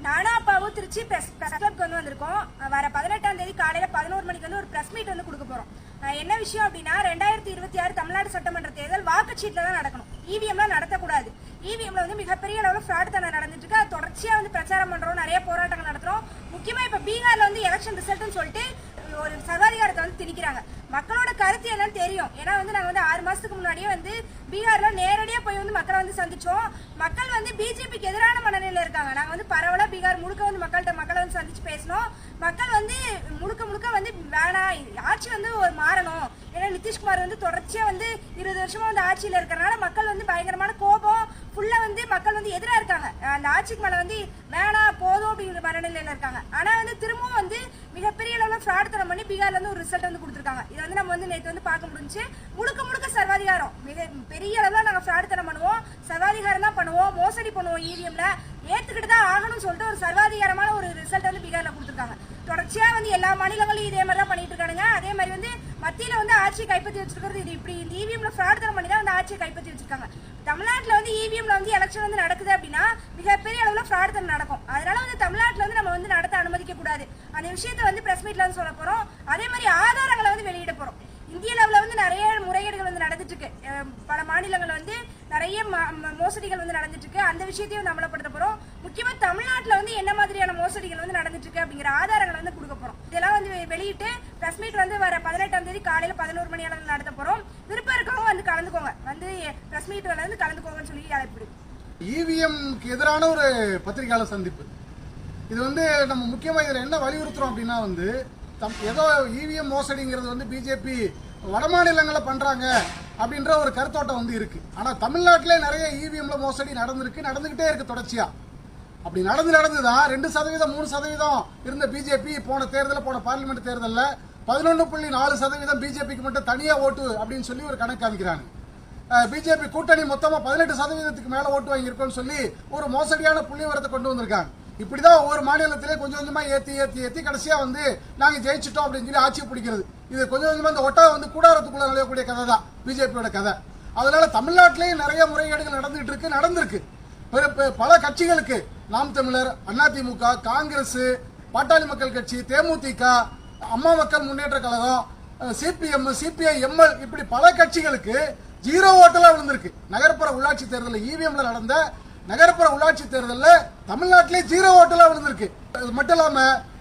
நானும் அப்பாவும் திருச்சி பிரஸ் கிளப்க்கு வந்திருக்கோம். வர 18ஆம் தேதி காலையில 11 மணிக்கு ஒரு பிரஸ் மீட் கொடுக்க போறோம். என்ன விஷயம் அப்படின்னா 2026 தமிழ்நாடு சட்டமன்ற தேர்தல் வாக்குச்சீட்டுல தான் நடக்கணும். இவிஎம்ல நடத்தக்கூடாது. இவிஎம்ல மிகப்பெரிய அளவுல ஃப்ராட் தானே நடந்துட்டு இருக்கு. அது தொடர்ச்சியா பிரச்சாரம் பண்றோம், நிறைய போராட்டங்கள் நடத்துறோம். முக்கியமா இப்ப பீகார்ல எலெக்ஷன் ரிசல்ட்னு சொல்லிட்டு ஒரு சர்வாதிகாரத்தை திணிக்கிறாங்க. மக்களோட கருத்து என்னன்னு தெரியும். ஏன்னா நாங்க 6 மாசத்துக்கு முன்னாடியே பீகார்ல நேரடியா போய் மக்களை சந்திச்சோம். மக்கள் பிஜேபிக்கு எதிரான மனநிலையில இருக்காங்க. நாங்க பரவலா பீகார் முழுக்க மக்களை சந்திச்சு பேசணும். மக்கள் முழுக்க வேணாம், ஆட்சி ஒரு மாறணும். ஏன்னா நிதிஷ்குமார் தொடர்ச்சியா 20 வருஷமா ஆட்சியில இருக்கிறனால மக்கள் பயங்கரமான கோபம் ஃபுல்லா மக்கள் எதிரா இருக்காங்க. அந்த ஆட்சிக்கு மேல வேணாம் போதும் அப்படிங்கிற மனநிலையில இருக்காங்க. ஆனா திரும்பவும் மிகப்பெரிய அளவுல ஃப்ராட் தரம் பண்ணி பீகார்ல ஒரு ரிசல்ட் கொடுத்திருக்காங்க. இது நம்ம நேற்று பார்க்க முடிஞ்சு. முழுக்க சர்வாதிகாரம், மிக பெரிய அளவுல நாங்க ஃப்ராட் தரம் பண்ணுவோம், சர்வாதிகாரம் தான் பண்ணுவோம், மோசடி பண்ணுவோம். இவிஎம்ல ஏத்துக்கிட்டு தான் ஆகணும்னு சொல்லிட்டு ஒரு சர்வாதிகாரமான ஒரு ரிசல்ட் பீகார்ல கொடுத்திருக்காங்க. தொடர்ச்சியா எல்லா மாநிலங்களும் இதே மாதிரி தான் பண்ணிட்டு இருக்காங்க. அதே மாதிரி மத்தியில ஆட்சியை கைப்பற்றி வச்சிருக்கிறது இது இப்படி இவிஎம்ல ஃப்ராட் தரம் பண்ணி தான் ஆட்சியை கைப்பற்றி வச்சிருக்காங்க. தமிழ்நாட்டுல இவிஎம்ல எலெக்ஷன் நடக்குது அப்படின்னா மிகப்பெரிய அளவுல ஃப்ராட் தரம் நடக்கும். அதனால தமிழ்நாட்டுல நம்ம நடத்த அனுமதிக்க கூடாது. அந்த விஷயத்தை பிரஸ் மீட்ல சொல்ல போறோம். அதே மாதிரி ஆதாரங்களை வெளியிட போறோம். இந்திய லெவல்ல நிறைய முறைகேடுகள் நடந்துட்டு இருக்கு. பல மாநிலங்கள் நிறைய மோசடிகள் நடந்துட்டு இருக்கு. அந்த விஷயத்தையும் அமலப்படுத்த போறோம். முக்கியமா தமிழ்நாட்டுல என்ன மாதிரியான மோசடிகள் நடந்துட்டு இருக்கு அப்படிங்கிற ஆதாரங்களை கொடுக்க போறோம். இதெல்லாம் வெளியிட்டு பிரஸ் மீட் வர 18ஆம் தேதி காலையில 11 மணி அளவில் நடத்த போறோம். விருப்பம் இருக்கவங்க கலந்துக்கோங்க, பிரஸ் மீட் கலந்துக்கோங்கன்னு சொல்லி அழைப்பு. இவிஎம்க்கு எதிரான ஒரு பத்திரிகையாளர் சந்திப்பு. இது நம்ம முக்கியமா இதுல என்ன வலியுறுத்துறோம் அப்படின்னா ஏதோ இவிஎம் மோசடிங்கிறது பிஜேபி வடமாநிலங்களை பண்றாங்க அப்படின்ற ஒரு கருத்தோட்டம் இருக்கு. ஆனா தமிழ்நாட்டிலே நிறைய இவிஎம்ல மோசடி நடந்துகிட்டே இருக்கு தொடர்ச்சியா. அப்படி நடந்துதான் 2% 3% இருந்த பிஜேபி போன பார்லிமெண்ட் தேர்தலில் 11.4% பிஜேபிக்கு மட்டும் தனியா ஓட்டு அப்படின்னு சொல்லி ஒரு கணக்கு காமிக்கிறாங்க. பிஜேபி கூட்டணி மொத்தமா 18% மேல ஓட்டு வாங்கியிருக்கோம்னு சொல்லி ஒரு மோசடியான புள்ளிவிவரத்தை கொண்டு வந்திருக்காங்க. இப்படிதான் ஒவ்வொரு மாநிலத்திலே கொஞ்சம் கொஞ்சமா ஏத்தி கடைசியா நாங்க ஜெயிச்சிட்டோம் அப்படின்னு சொல்லி ஆட்சியை பிடிக்கிறது. இது கொஞ்சம் கொஞ்சமா இந்த ஒட்டா கூடாரத்துக்குள்ள நுழையக்கூடிய கதை தான் பிஜேபியோட கதை. அதனால தமிழ்நாட்டிலேயும் நிறைய முறைகேடுகள் நடந்திருக்கு. பல கட்சிகளுக்கு நாம் தமிழர், அதிமுக, காங்கிரஸ், பாட்டாளி மக்கள் கட்சி, தேமுதிக, அம்மா மக்கள் Munnetra Kazhagam, CPM, CBI, ML இப்படி பல கட்சிகளுக்கு 0 ஓட்டெல்லாம் விழுந்திருக்கு. நகர்ப்புற உள்ளாட்சி தேர்தலில் இவிஎம்ல நடந்த நகர்ப்புற உள்ளாட்சி தேர்தலில் தமிழ்நாட்டிலே 0 ஓட்டெல்லாம் விழுந்திருக்கு. அது மட்டும் இல்லாம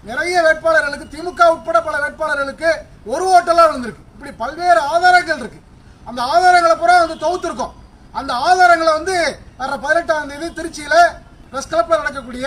நிறைய வேட்பாளர்களுக்கு, திமுக உட்பட பல வேட்பாளர்களுக்கு 1 ஓட்டெல்லாம் விழுந்திருக்கு. இப்படி பல்வேறு ஆதாரங்கள் இருக்கு. அந்த ஆதாரங்களை பூரா தொகுத்திருக்கோம். அந்த ஆதாரங்களை வர 18ஆம் தேதி திருச்சியில பிரஸ் கிளப்ல நடக்கக்கூடிய